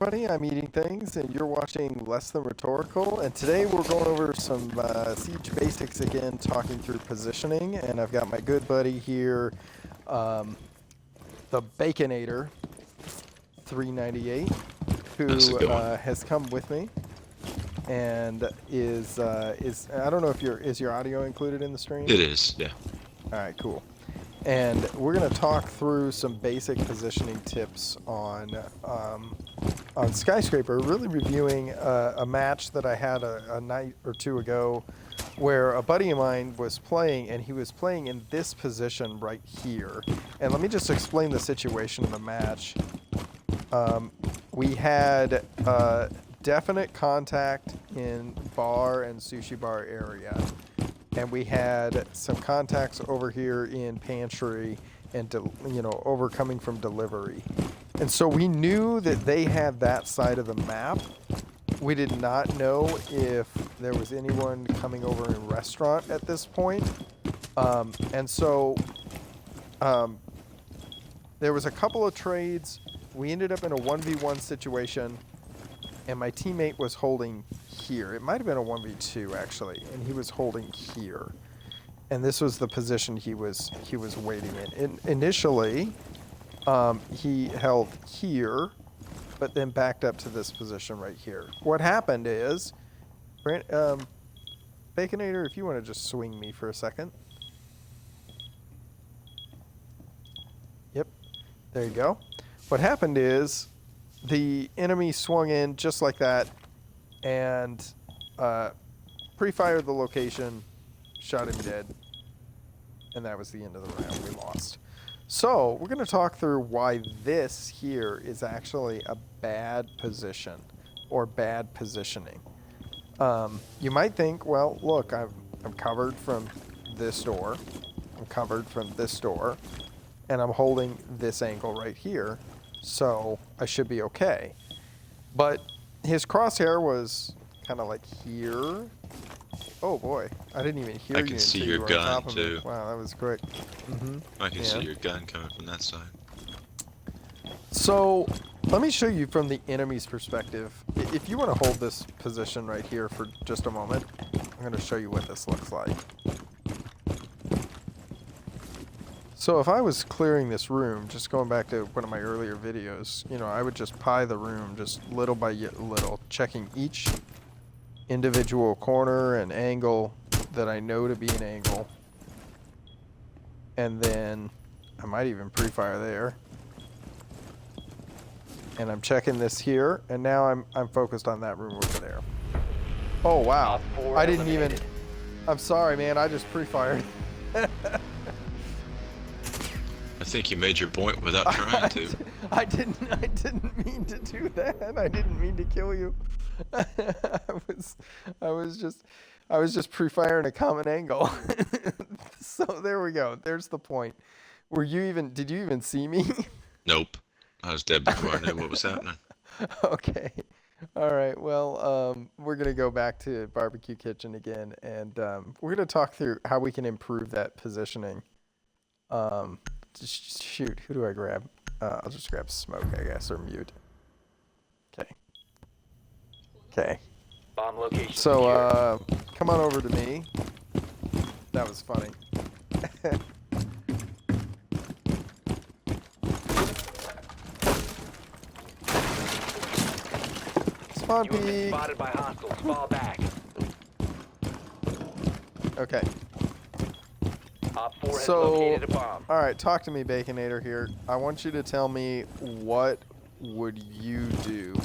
everybody. I'm Eating Things, and you're watching Less Than Rhetorical. And today we're going over some Siege basics again, talking through positioning. And I've got my good buddy here, the Baconator 398, who has come with me, and is I don't know if is your audio included in the stream? It is, yeah. All right, cool. And we're going to talk through some basic positioning tips on Skyscraper, really reviewing a match that I had a night or two ago where a buddy of mine was playing, and he was playing in this position right here. And let me just explain the situation in the match. We had definite contact in bar and sushi bar area. And we had some contacts over here in pantry and, overcoming from delivery. And so we knew that they had that side of the map. We did not know if there was anyone coming over in restaurant at this point. And so there was a couple of trades. We ended up in a 1v1 situation, and my teammate was holding here. It might have been a 1v2 actually, and he was holding here. And this was the position he was waiting in. Initially, he held here, but then backed up to this position right here. What happened is, Baconator, if you want to just swing me for a second. Yep, there you go. What happened is, the enemy swung in just like that, and pre-fired the location, shot him dead, and that was the end of the round. We lost. So we're going to talk through why this here is actually a bad position or bad positioning. You might think, well, look, I'm covered from this door, I'm covered from this door, and I'm holding this angle right here, so I should be okay. But his crosshair was kind of like here. Oh boy, I didn't even hear you. I can see your gun too. Wow, that was quick. I can see your gun coming from that side. So let me show you from the enemy's perspective. If you want to hold this position right here for just a moment, I'm going to show you what this looks like. So if I was clearing this room, just going back to one of my earlier videos, I would just pie the room just little by little, checking each individual corner and angle that I know to be an angle. And then I might even pre-fire there. And I'm checking this here, and now I'm focused on that room over there. Oh wow. I didn't even, I'm sorry man, I just pre-fired. I think you made your point without trying to. I didn't mean to do that. I didn't mean to kill you. I was just pre-firing a common angle. So there we go. There's the point. Did you even see me? Nope. I was dead before I knew what was happening. Okay. All right. Well, we're going to go back to Barbecue Kitchen again, and we're going to talk through how we can improve that positioning. Shoot, who do I grab? I'll just grab Smoke, I guess, or Mute. Okay. Okay. Bomb location. So, come on over to me. That was funny. Spawn peek. Spotted by hostiles. Fall back. Okay. Op 4 has So, located a bomb. all right, talk to me, Baconator here. I want you to tell me, what would you do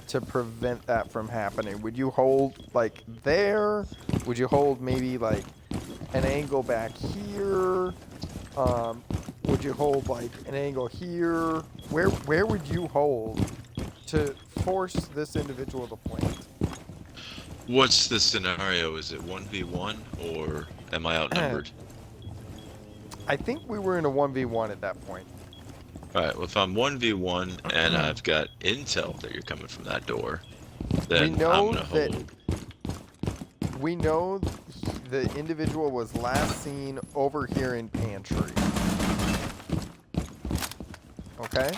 to prevent that from happening? Would you hold like there? Would you hold maybe like an angle back here? Would you hold like an angle here? Where would you hold to force this individual to plant? What's the scenario? Is it 1v1 or am I outnumbered? I think we were in a 1v1 at that point. Alright, well if I'm 1v1 and I've got intel that you're coming from that door, then I'm gonna hold. We know the individual was last seen over here in pantry. Okay?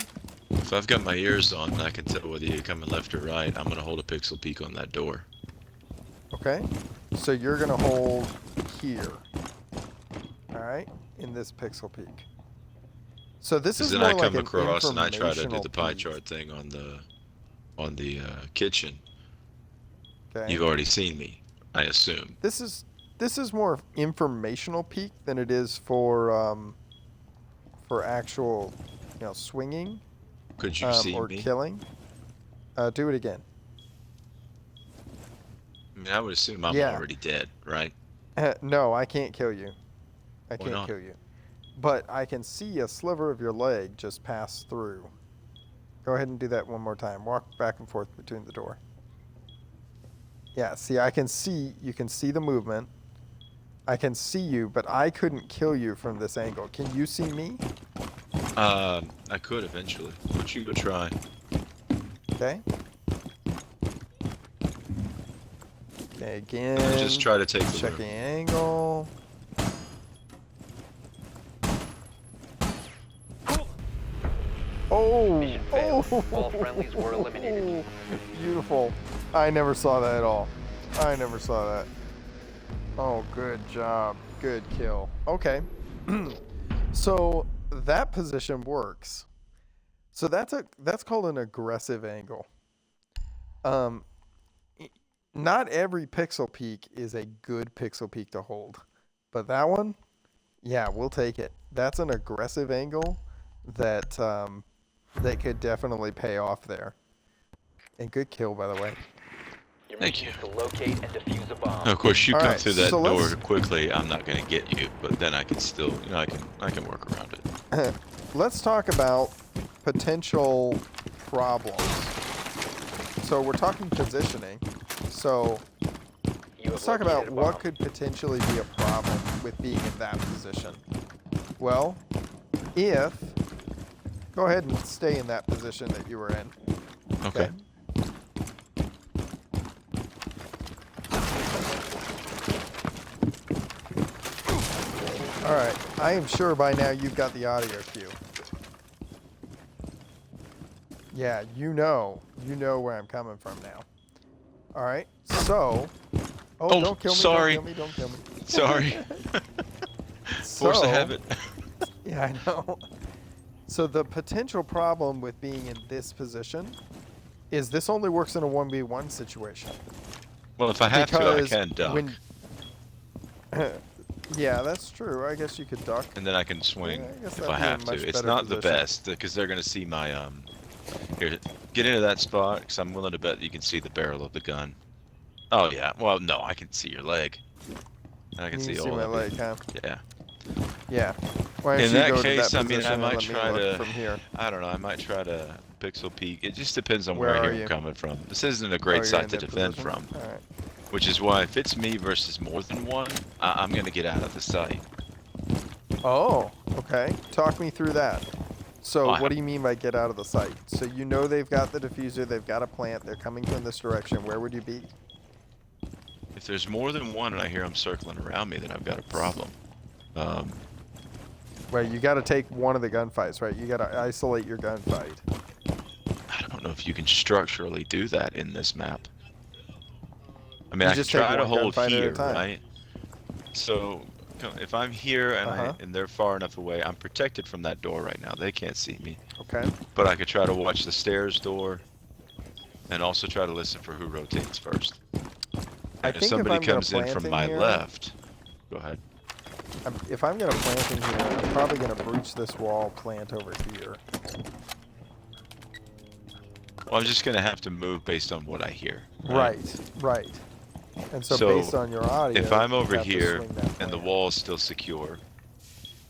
if I've got my ears on and I can tell whether you're coming left or right, I'm gonna hold a pixel peek on that door. Okay. So you're gonna hold here. All right, in this pixel peek. So this is Then more I like come an across and I try to do informational the pie peek. chart thing on the kitchen. Okay. You've already seen me, I assume. This is more informational peek than it is for actual, swinging Could you see or me? killing. Do it again. I mean, I would assume I'm Yeah. already dead, right? No, I can't kill you. I Why can't not? kill you. But I can see a sliver of your leg just pass through. Go ahead and do that one more time. Walk back and forth between the door. Yeah, see, you can see the movement. I can see you, but I couldn't kill you from this angle. Can you see me? I could eventually. But you go try. Okay. Okay, again. Just try to take the Check the room. angle. Oh! Mission failed. Oh! All friendlies were eliminated. Beautiful. I never saw that at all. I never saw that. Oh, good job. Good kill. Okay. So that position works. So that's called an aggressive angle. Not every pixel peek is a good pixel peek to hold, but that one, yeah, we'll take it. That's an aggressive angle that that could definitely pay off there. And good kill, by the way. Your Thank mission is to locate and defuse a bomb. Of course, you All come right, through that so door let's- quickly. I'm not gonna get you, but then I can still, I can work around it. Let's talk about potential problems. So we're talking positioning. So You let's have talk about located a what bomb. could potentially be a problem with being in that position. Well, if go ahead and stay in that position that you were in. Okay. All right. I am sure by now you've got the audio cue. Yeah, you know where I'm coming from now. All right. So, Oh, don't kill me! sorry. Don't kill me! Don't kill me! Sorry. Force So- of habit. Yeah, I know. So the potential problem with being in this position is this only works in a 1v1 situation. Well, if I have to, I can duck, when- yeah, that's true. I guess you could duck. and then I can swing Yeah, I guess if that'd I be a have much to. It's better not the position. best because they're gonna see my Here, get into that spot because I'm willing to bet you can see the barrel of the gun. Oh yeah. Well, no, I can see your leg. And I can You see see all my of leg, it. huh? Yeah. Yeah. Why don't In you that go case, to that I mean, I position and might let me try look to. from here. I don't know. I might try to pixel peek. It just depends on Where where I are hear you? them coming from. This isn't a Oh, great you're site in to that defend position? from, All right. which is why if it's me versus more than one, I'm gonna get out of the site. Oh, okay. Talk me through that. So Well, what do you mean by get out of the site? So you know they've got the diffuser, they've got a plant, they're coming from this direction. Where would you be? If there's more than one and I hear them circling around me, then I've got a problem. Well, you got to take one of the gunfights, right? You got to isolate your gunfight. I don't know if you can structurally do that in this map. I mean, You I can just take try to one hold gunfight at a here, time. right? So if I'm here and Uh-huh. and they're far enough away, I'm protected from that door right now. They can't see me. Okay. But I could try to watch the stairs door and also try to listen for who rotates first. I And think if somebody I'm gonna comes in plant from in my here- left, go ahead. If I'm going to plant in here, I'm probably going to breach this wall, plant over here. Well, I'm just gonna have to move based on what I hear. Right, right. And so, So, based on your audio, If I'm you over have to here swing that and the plant. wall is still secure,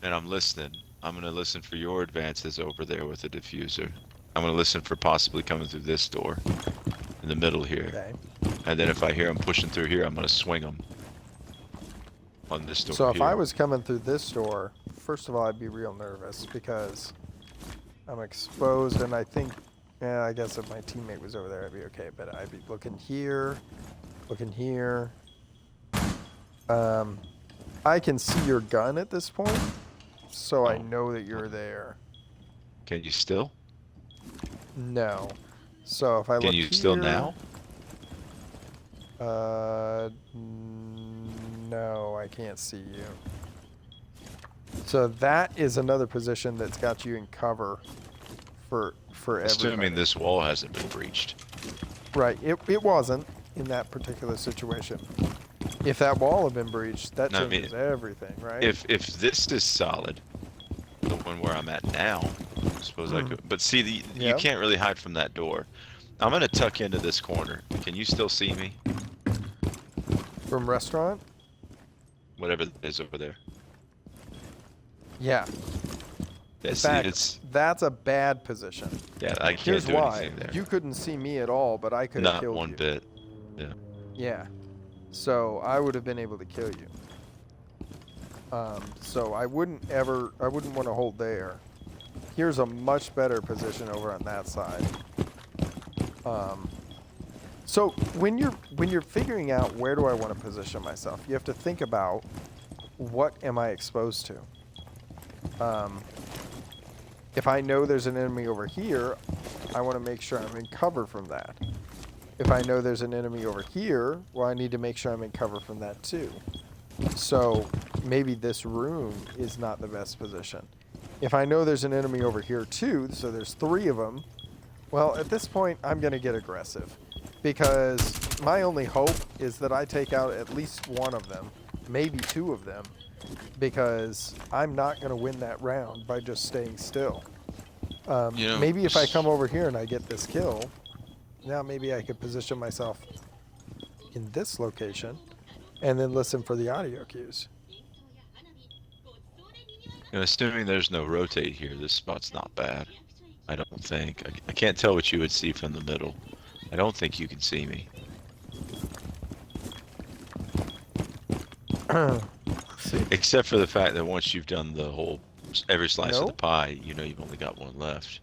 and I'm listening, I'm gonna listen for your advances over there with the diffuser. I'm gonna listen for possibly coming through this door in the middle here, Okay. and then if I hear them pushing through here, I'm gonna swing them on this door. So if here. I was coming through this door, first of all, I'd be real nervous because I'm exposed, and I think, yeah, I guess if my teammate was over there, I'd be okay. But I'd be looking here, looking here. I can see your gun at this point, so I Oh. know that you're there. Can you still? No. So if I Can look you here, still now? No, I can't see you. So that is another position that's got you in cover for Assuming everybody. this wall hasn't been breached. Right. It wasn't in that particular situation. If that wall had been breached, that No, I mean, changes everything, right? If this is solid, the one where I'm at now, I suppose I could. But see, you Yeah. can't really hide from that door. I'm gonna tuck into this corner. Can you still see me? From restaurant? Whatever it is over there. Yeah. Yeah, In see, fact, it's that's a bad position. yeah. I can't Here's do why. anything there. You couldn't see me at all, but I could have Not killed one you. bit. Yeah. Yeah. So I would have been able to kill you. So I wouldn't want to hold there. Here's a much better position over on that side. So when you're figuring out where do I want to position myself, you have to think about what am I exposed to. If I know there's an enemy over here, I want to make sure I'm in cover from that. If I know there's an enemy over here, well, I need to make sure I'm in cover from that too. So maybe this room is not the best position. If I know there's an enemy over here too, so there's 3 of them, well, at this point, I'm going to get aggressive. Because my only hope is that I take out at least one of them, maybe 2 of them, because I'm not going to win that round by just staying still. You know, Maybe if I come over here and I get this kill, now maybe I could position myself in this location and then listen for the audio cues. You know, assuming there's no rotate here, this spot's not bad. I don't think. I can't tell what you would see from the middle. I don't think you can see me. See? Except for the fact that once you've done the whole, every slice of the Nope. pie, you know you've only got one left.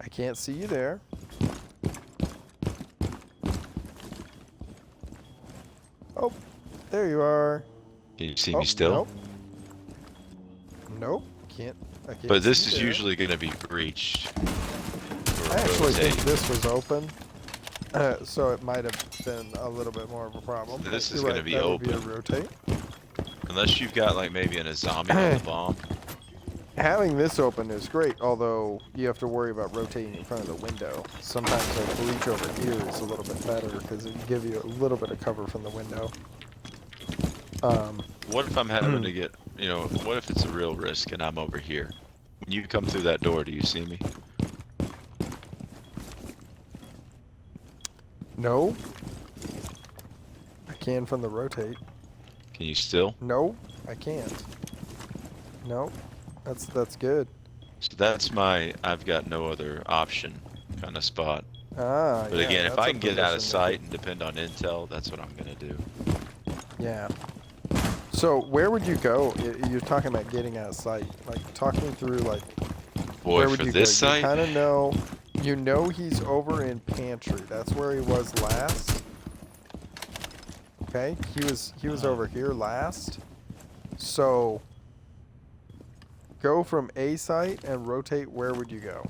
I can't see you there. Oh, there you are. Can you see Oh, me still? Nope. Nope. Can't. I can't. But this see is there. usually going to be breached. or I actually think rotate. this was open, so it might have been a little bit more of a problem. This but is you're gonna right, be that would open. a rotate. Unless you've got like maybe a zombie on the bomb. Having this open is great, although you have to worry about rotating in front of the window. Sometimes a breach over here is a little bit better because it gives you a little bit of cover from the window. What if I'm having to get, you know, what if it's a real risk and I'm over here? When you come through that door, do you see me? No. I can from the rotate. Can you still? No, I can't. No, that's good. So that's my, I've got no other option kind of spot. Ah, But yeah, again, if that's I a can get out of position that sight and depend on intel, that's what I'm gonna do. Yeah. So where would you go? You're talking about getting out of sight. Like, talk me through, like, Boy, where would for you this go? You site, kind of know, you know he's over in pantry. That's where he was last. Okay, he was over here last. So go from A site and rotate. Where would you go?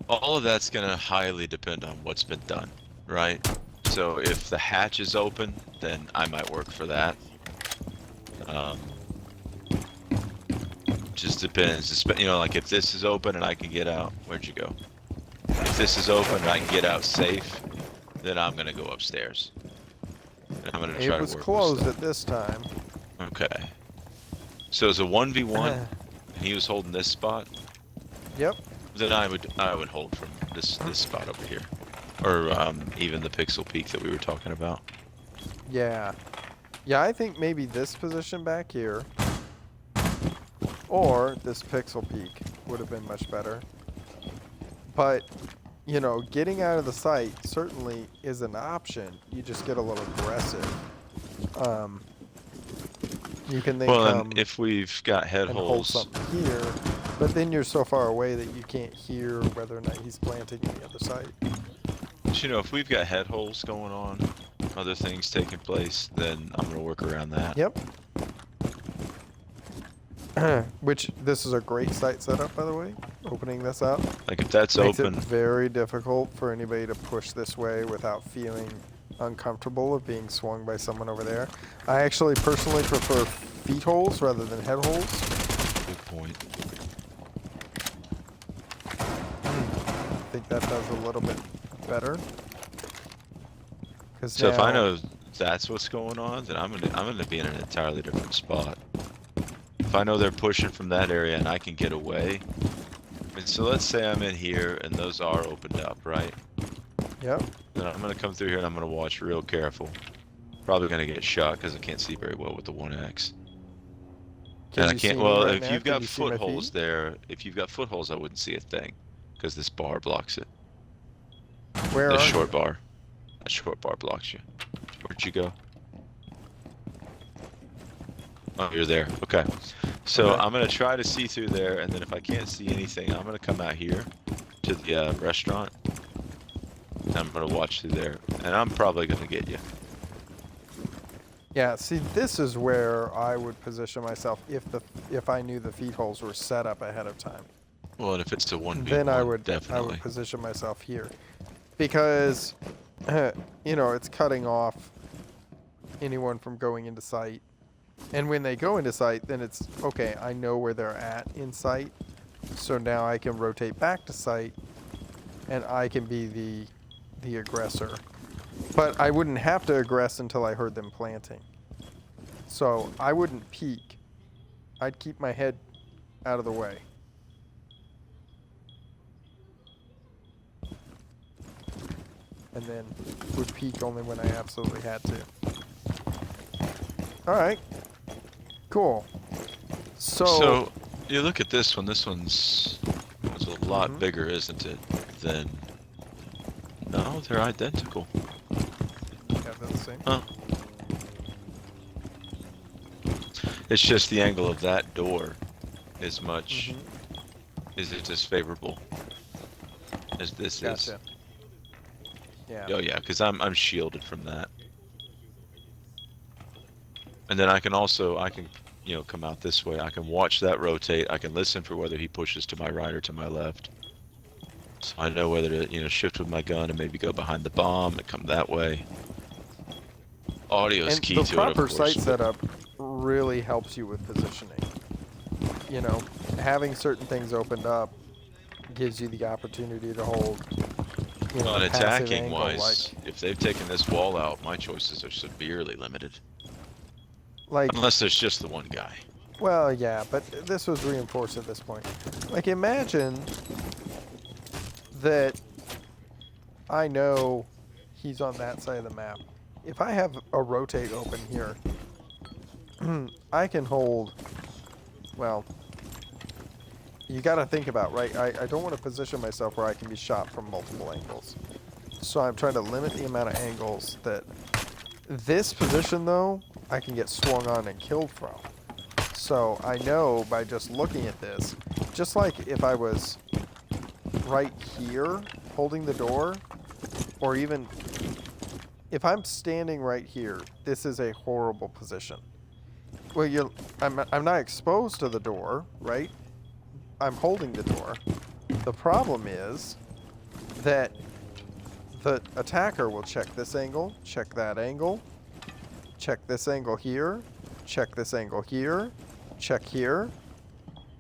all of that's gonna highly depend on what's been done, right? So if the hatch is open, then I might work for that. Just depends. You know, like if this is open and I can get out, where'd you go? If this is open and I can get out safe, then I'm gonna go upstairs. And I'm gonna try It to was work with closed stuff. at this time. Okay. So it's a 1v1, and he was holding this spot. Yep. Then I would hold from this spot over here, or even the pixel peak that we were talking about. Yeah. Yeah, I think maybe this position back here, or this pixel peak would have been much better. But, you know, getting out of the site certainly is an option. You just get a little aggressive. You can then Well, come and if we've got head and hold holes, something here, but then you're so far away that you can't hear whether or not he's planting on the other side. you know, if we've got head holes going on, other things taking place, then I'm gonna work around that. Yep. Which, this is a great site setup, by the way. opening this up. Like if that's Makes open, it very difficult for anybody to push this way without feeling uncomfortable of being swung by someone over there. I actually personally prefer feet holes rather than head holes. good point. I think that does a little bit better. So if I know that's what's going on, then I'm gonna be in an entirely different spot. If I know they're pushing from that area and I can get away. I mean, so let's say I'm in here and those are opened up, right? Yep. Then I'm gonna come through here and I'm gonna watch real careful. Probably gonna get shot because I can't see very well with the 1X. And I you see can't. me Well, right if now? you've Can got you see my footholds feet? there, if you've got footholds, I wouldn't see a thing because this bar blocks it. Where The are short you? bar. That short bar blocks you. Where'd you go? Oh, you're there. Okay. So Okay. I'm gonna try to see through there, and then if I can't see anything, I'm gonna come out here to the restaurant. And I'm gonna watch through there, and I'm probably gonna get you. Yeah, see, this is where I would position myself if I knew the feet holes were set up ahead of time. Well, and if it's a 1v1, Then I would definitely. position myself here, because it's cutting off anyone from going into sight. And when they go into sight, then it's okay. I know where they're at in sight, so now I can rotate back to sight, and I can be the aggressor. But I wouldn't have to aggress until I heard them planting. So I wouldn't peek. I'd keep my head out of the way. And then would peek only when I absolutely had to. Alright. Cool. So you look at this one. This one's a lot Mhm. bigger, isn't it? Than no, they're identical. Yeah, that's the same. Huh. It's just the angle of that door is much Mhm. is it as favorable as this Gotcha. Yeah. is. Oh yeah, because I'm shielded from that. And then I can come out this way. I can watch that rotate. I can listen for whether he pushes to my right or to my left. So I know whether to shift with my gun and maybe go behind the bomb and come that way. Audio is And key the to it, proper of course. sight setup really helps you with positioning. Having certain things opened up gives you the opportunity to hold. Well, and passive attacking angle, wise, if they've taken this wall out, my choices are severely limited. like Unless there's just the one guy. well, yeah, but this was reinforced at this point. Like, imagine that I know he's on that side of the map. If I have a rotate open here, I can hold, well, you got to think about, right? I don't want to position myself where I can be shot from multiple angles. So I'm trying to limit the amount of angles that this position, though, I can get swung on and killed from. So I know by just looking at this, just like if I was right here holding the door, or even if I'm standing right here, this is a horrible position. Well, I'm not exposed to the door, right? I'm holding the door. The problem is that the attacker will check this angle, check that angle, check this angle here, check this angle here, check here.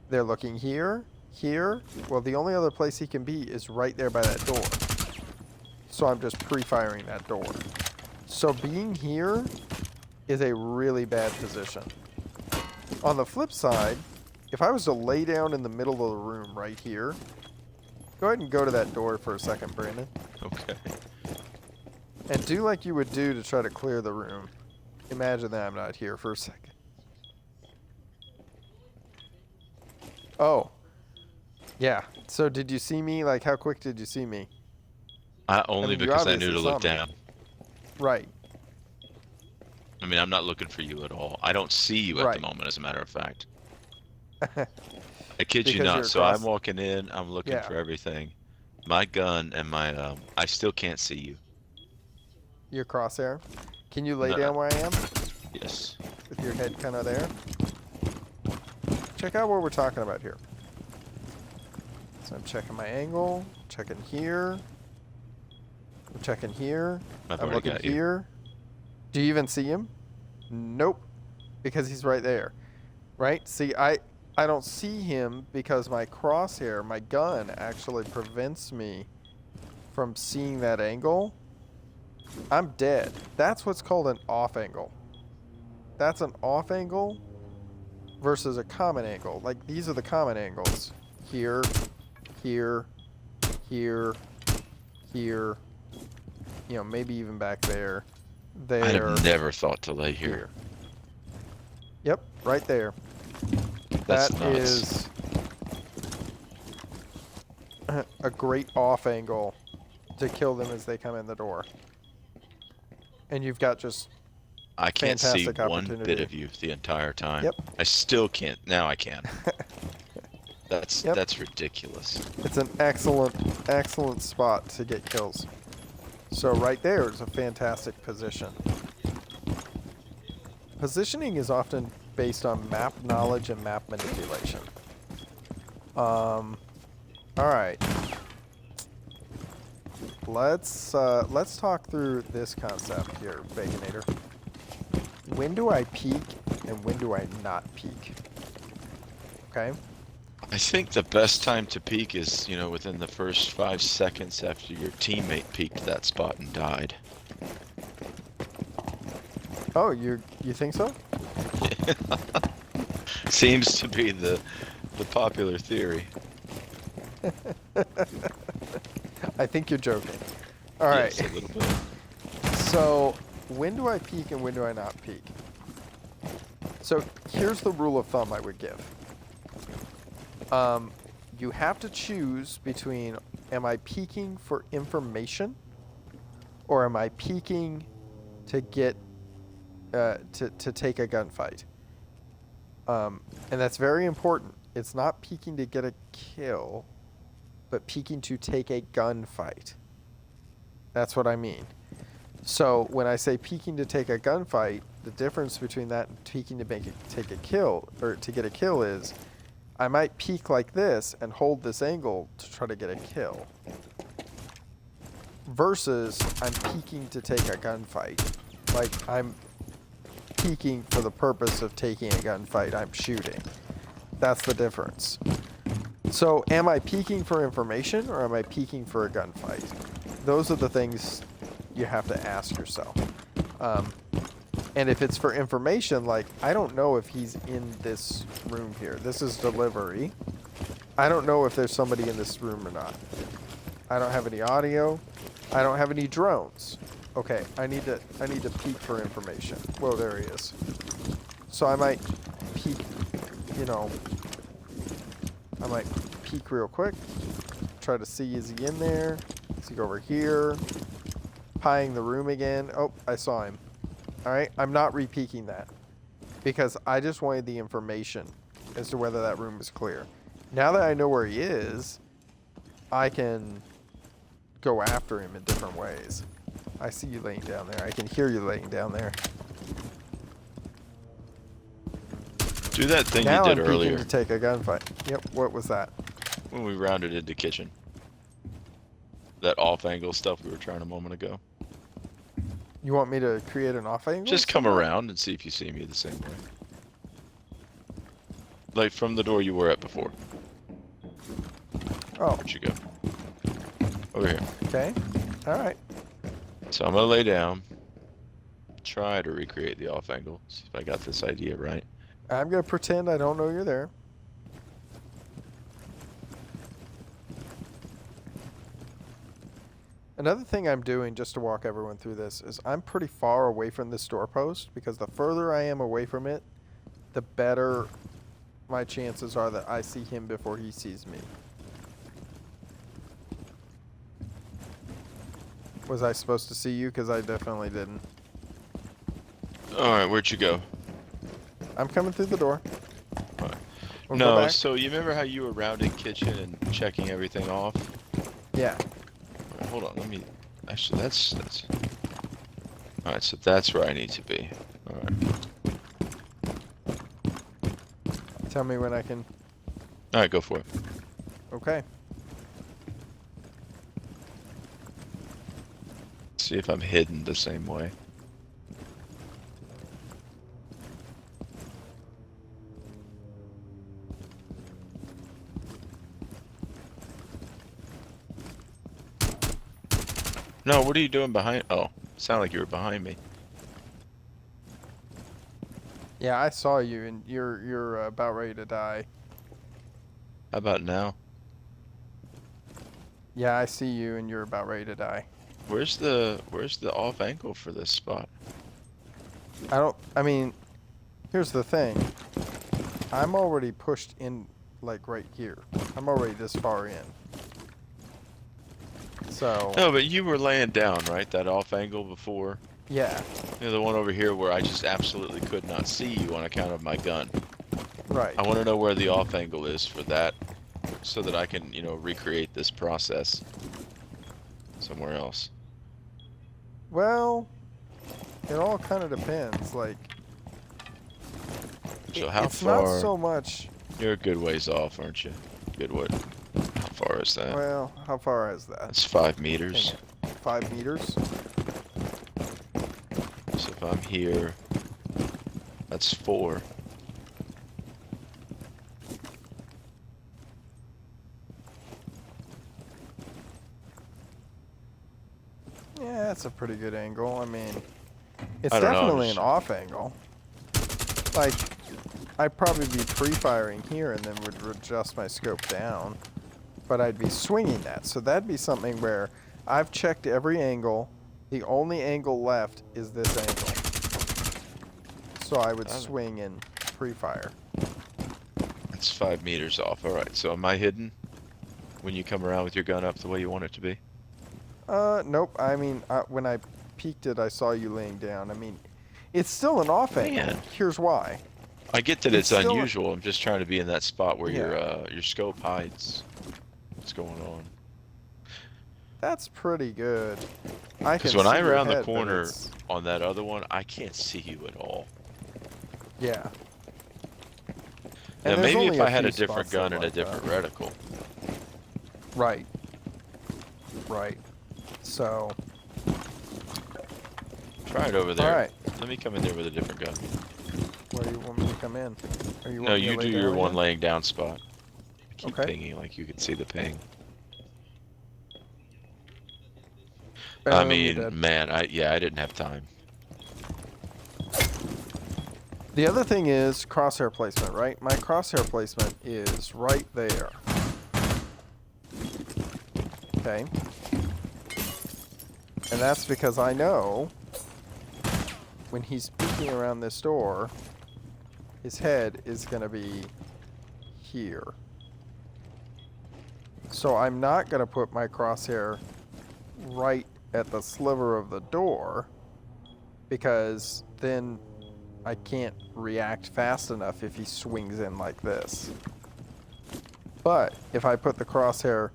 They're looking here, here. Well, the only other place he can be is right there by that door. So I'm just pre-firing that door. So being here is a really bad position. On the flip side, if I was to lay down in the middle of the room right here, go ahead and go to that door for a second, Brandon. Okay. And do like you would do to try to clear the room. Imagine that I'm not here for a second. Oh. Yeah. So did you see me? Like, how quick did you see me? Only mean, you because I knew to obviously look saw me. down. Right. I mean, I'm not looking for you at all. I don't see you at Right. the moment, as a matter of fact. I kid you Because not. you're So across- I'm walking in. I'm looking Yeah. for everything. My gun and my I still can't see you. Your crosshair. Can you lay No. down where I am? Yes. With your head kind of there? Check out what we're talking about here. So I'm checking my angle, checking here. I'm checking here. I've I'm already looking got you. here. Do you even see him? Nope. Because he's right there. Right? See, I don't see him because my crosshair, my gun, actually prevents me from seeing that angle. I'm dead. That's what's called an off angle. That's an off angle versus a common angle. Like, these are the common angles. Here, here, here, here. You know, maybe even back there. There. I'd have never thought to lay here. Here. Yep, right there. That's That nuts. is a great off angle to kill them as they come in the door. And you've got just I can't see fantastic one bit opportunity. of you the entire time. Yep. I still can't. Now I can. Yep. That's ridiculous. It's an excellent spot to get kills. So right there is a fantastic position. Positioning is often based on map knowledge and map manipulation. All right. Let's talk through this concept here, Baconator. When do I peek and when do I not peek? Okay. I think the best time to peek is, you know, within the first 5 seconds after your teammate peeked that spot and died. Oh, you think so? Seems to be the popular theory. I think you're joking. All right. Yes, a little bit. So, when do I peek and when do I not peek? So, here's the rule of thumb I would give. You have to choose between, am I peeking for information or am I peeking to get to take a gunfight? And that's very important. It's not peeking to get a kill, but peeking to take a gunfight. That's what I mean. So when I say peeking to take a gunfight, the difference between that and peeking to take a kill, or to get a kill, is I might peek like this and hold this angle to try to get a kill. Versus I'm peeking to take a gunfight. Like, I'm peeking for the purpose of taking a gunfight. I'm shooting. That's the difference. So am I peeking for information or am I peeking for a gunfight? Those are the things you have to ask yourself. And if it's for information, like, I don't know if he's in this room here. This is delivery. I don't know if there's somebody in this room or not. I don't have any audio. I don't have any drones. Okay, I need to peek for information. Whoa, there he is. So I might peek, you know, I might peek real quick. Try to see, is he in there? Is he over here? Pieing the room again. Oh, I saw him. All right, I'm not re-peeking that because I just wanted the information as to whether that room is clear. Now that I know where he is, I can go after him in different ways. I see you laying down there. I can hear you laying down there. Do that thing Now you I'm did peeking earlier to take a gunfight. Yep, what was that? when we rounded into kitchen. That off-angle stuff we were trying a moment ago. You want me to create an off angle? Just come around and see if you see me the same way. Like from the door you were at before. Oh, Where'd you go? Over here. okay. All right. So I'm gonna lay down. Try to recreate the off angle. See if I got this idea right. I'm going to pretend I don't know you're there. Another thing I'm doing, just to walk everyone through this, is I'm pretty far away from this doorpost because the further I am away from it, the better my chances are that I see him before he sees me. Was I supposed to see you? Because I definitely didn't. Alright, where'd you go? I'm coming through the door. Alright. Wanna go No, back? so you remember how you were rounding kitchen and checking everything off? Yeah. Alright, hold on, let me... Actually, that's... Alright, so that's where I need to be. Alright. Tell me when I can... Alright, go for it. Okay. See if I'm hidden the same way. No, what are you doing behind? Oh, sound like you were behind me. Yeah, I saw you, and you're about ready to die. How about now? Yeah, I see you, and you're about ready to die. Where's the off angle for this spot? I mean, here's the thing. I'm already pushed in, like, right here. I'm already this far in. So, No, but you were laying down, right? That off angle before. yeah, You know, the one over here where I just absolutely could not see you on account of my gun. right. I want to know where the off angle is for that, so that I can, you know, recreate this process somewhere else. Well, it all kind of depends. Like, So how it's far? not so much. You're a good ways off, aren't you? Good what? How far is that? Well, how far is that? That's 5 meters. 5 meters? So if I'm here, that's 4. Yeah, that's a pretty good angle. I mean, it's I don't know, definitely just- an off angle. Like, I'd probably be pre-firing here and then would adjust my scope down. But I'd be swinging that. So that'd be something where I've checked every angle. The only angle left is this angle. So I would Okay. swing and pre-fire. That's 5 meters off. Alright, so am I hidden when you come around with your gun up the way you want it to be? Nope. I mean, when I peeked it, I saw you laying down. I mean, it's still an off angle. Man. Here's why. I get that it's It's still a- unusual. I'm just trying to be in that spot where Yeah. your scope hides what's going on. That's pretty good. I Because can when see I your round the head, but corner it's- on that other one, I can't see you at all. Yeah. Now And there's maybe only if I had a few different spots that gun and a like different that. reticle. Right. Right. So, Try it over there. all right. Let me come in there with a different gun. Where do you want me to come in? Or you No, want me to you lay do down your one again? laying down spot. Keep Okay. pinging like you can see the ping. I Boom, you're mean, dead. man, I didn't have time. The other thing is crosshair placement, right? My crosshair placement is right there. Okay. And that's because I know when he's peeking around this door, his head is going to be here. So I'm not going to put my crosshair right at the sliver of the door, because then I can't react fast enough if he swings in like this. But if I put the crosshair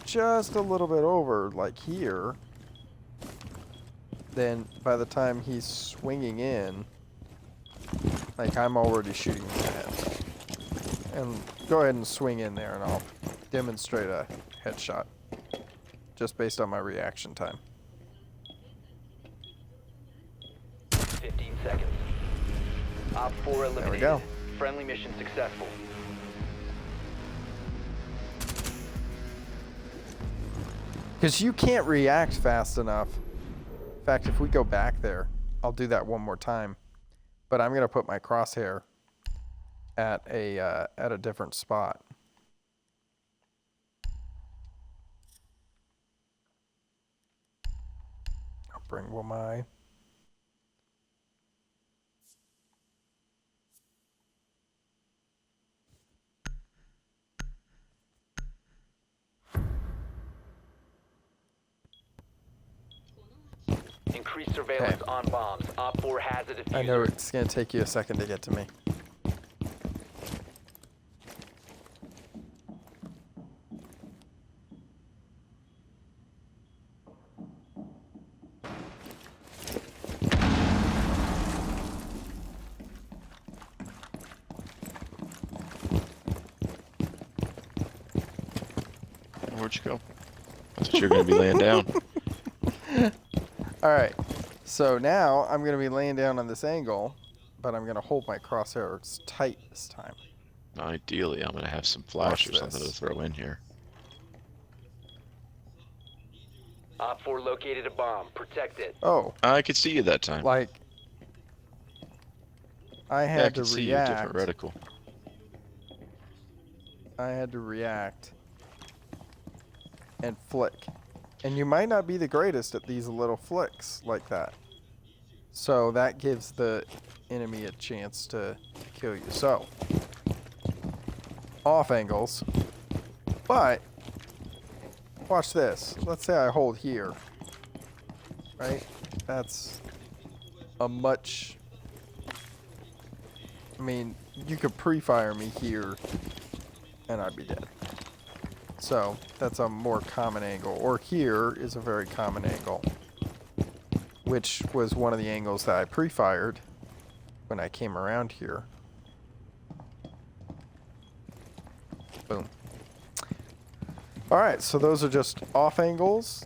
just a little bit over, like here, then by the time he's swinging in, like, I'm already shooting him in the head. And go ahead and swing in there and I'll demonstrate a headshot just based on my reaction time. 15 seconds. Op 4 eliminated. There we go. Friendly mission successful. Because you can't react fast enough. In fact, if we go back there, I'll do that one more time. But I'm going to put my crosshair at a different spot. I'll bring Wamai. Increased surveillance on bombs. Op 4 has a diffuser. I know it's going to take you a second to get to me. Where'd you go? I thought you were gonna be laying down. All right. So now I'm going to be laying down on this angle, but I'm going to hold my crosshairs tight this time. Ideally, I'm gonna have some flash Watch or something to this. throw in here. Op 4 located a bomb. Protect it. Oh, I could see you that time. like I Yeah, I had could to see you, react. different reticle. I had to react and flick. And you might not be the greatest at these little flicks like that. So that gives the enemy a chance to kill you. So, off angles. But, watch this. Let's say I hold here. Right? That's a much... I mean, you could pre-fire me here and I'd be dead. So that's a more common angle. Or here is a very common angle, which was one of the angles that I pre-fired when I came around here. Boom. All right, so those are just off angles,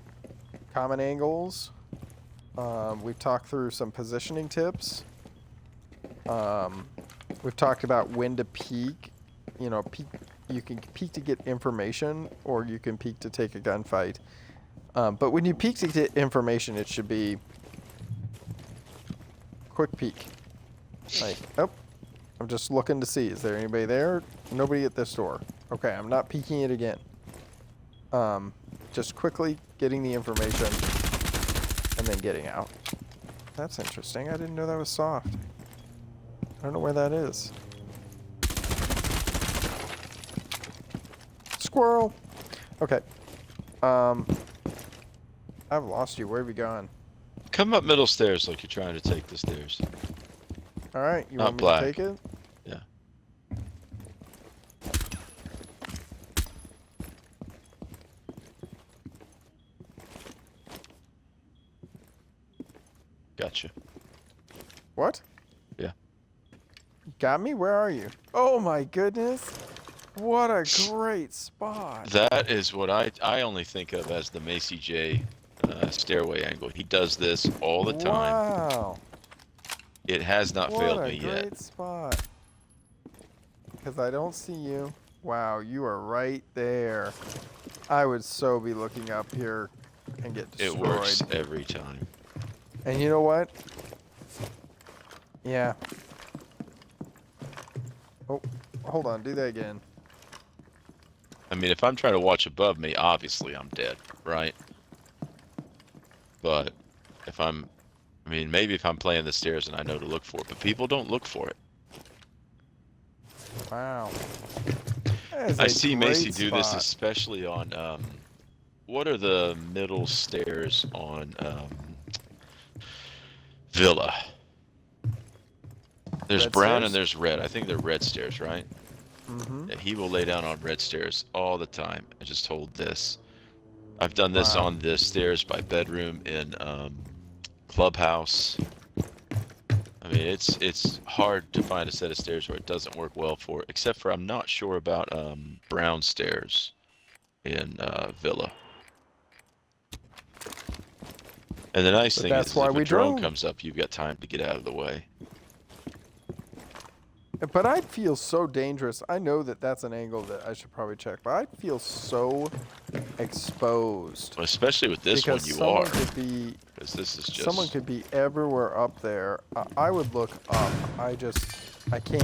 common angles. We've talked through some positioning tips. We've talked about when to peek. You know, peek. You can peek to get information, or you can peek to take a gunfight. But when you peek to get information, it should be quick peek. Like, oh, I'm just looking to see, is there anybody there? Nobody at this door. Okay, I'm not peeking it again. Just quickly getting the information and then getting out. That's interesting. I didn't know that was soft. I don't know where that is. Squirrel. Okay. I've lost you. Where have you gone? Come up middle stairs like you're trying to take the stairs. All right. You Not want me black. to take it? Yeah. Gotcha. What? Yeah. Got me? Where are you? Oh my goodness. What a great spot. That is what I only think of as the Macy J stairway angle. He does this all the time. Wow. It has not What failed a me great yet. spot. Because I don't see you. Wow, you are right there. I would so be looking up here and get destroyed. It works every time. And you know what? Yeah. Oh, hold on. Do that again. I mean, if I'm trying to watch above me, obviously I'm dead, right? But if I mean, maybe if I'm playing the stairs and I know to look for it, but people don't look for it. Wow. That is I a see Macy great do this spot. especially on, what are the middle stairs on, Villa? There's Red brown stairs? and there's red. I think they're red stairs, right? Mm-hmm. Yeah, he will lay down on red stairs all the time. I just hold this. I've done this Wow. on the stairs by bedroom in clubhouse. I mean, it's hard to find a set of stairs where it doesn't work well for, except for I'm not sure about brown stairs in Villa. And the nice But thing that's is, why if we a drone drone. comes up, you've got time to get out of the way. But I feel so dangerous. I know that that's an angle that I should probably check, but I feel so exposed. Especially with this because one, you someone are. could be Because this is just. someone could be everywhere up there. I would look up. I can't.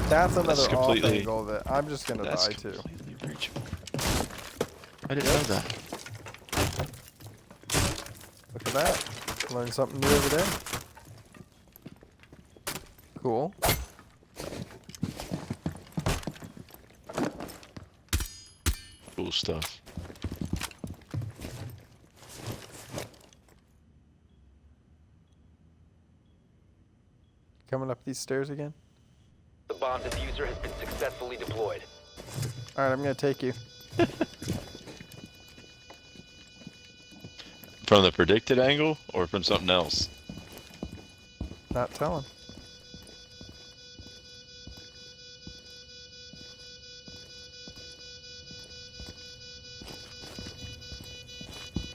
That's another off completely- angle that I'm just gonna That's die to. completely reachable. I didn't know that. Look at that. Learned something new every day. Cool. Cool stuff. Coming up these stairs again. The bomb diffuser has been successfully deployed. All right, I'm gonna take you. From the predicted angle or from something else? Not telling.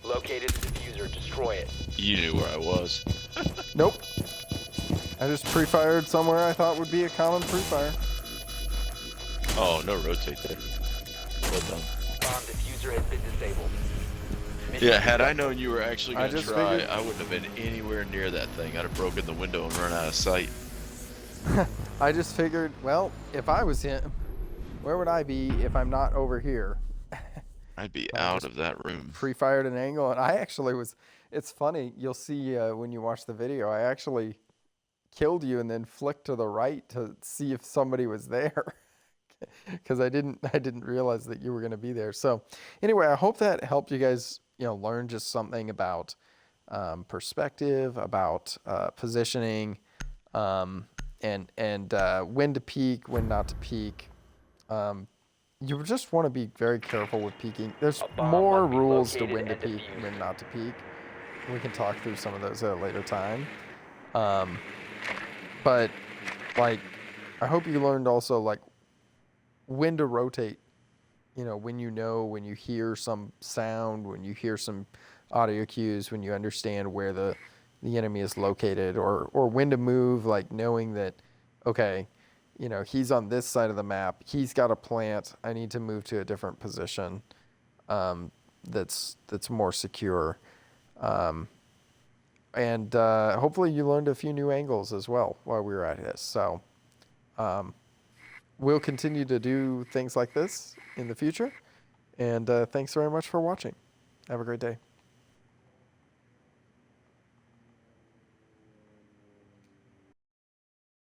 Located the diffuser. Destroy destroy it. You knew where I was. Nope. I just pre-fired somewhere I thought would be a common pre-fire. Oh, no rotate there. Well done. Bomb diffuser has been disabled. Mission Yeah, had I successful. known you were actually I going to just try, figured- I wouldn't have been anywhere near that thing. I'd have broken the window and run out of sight. I just figured, well, if I was him, where would I be if I'm not over here? I'd be I out just- of that room. Pre-fired an angle, and I actually was. It's funny. You'll see when you watch the video. I actually killed you and then flicked to the right to see if somebody was there, because I didn't realize that you were going to be there. So anyway, I hope that helped you guys, learn just something about perspective, about positioning, and when to peek, when not to peek. You just want to be very careful with peeking. There's A bomb more must be rules to located when to and peek, defused. when not to peek. We can talk through some of those at a later time. But like, I hope you learned also like when to rotate. When when you hear some sound, when you hear some audio cues, when you understand where the enemy is located, or when to move, like knowing that, okay, he's on this side of the map. He's got a plant. I need to move to a different position that's more secure. And hopefully you learned a few new angles as well while we were at this. So we'll continue to do things like this in the future. And thanks very much for watching. Have a great day.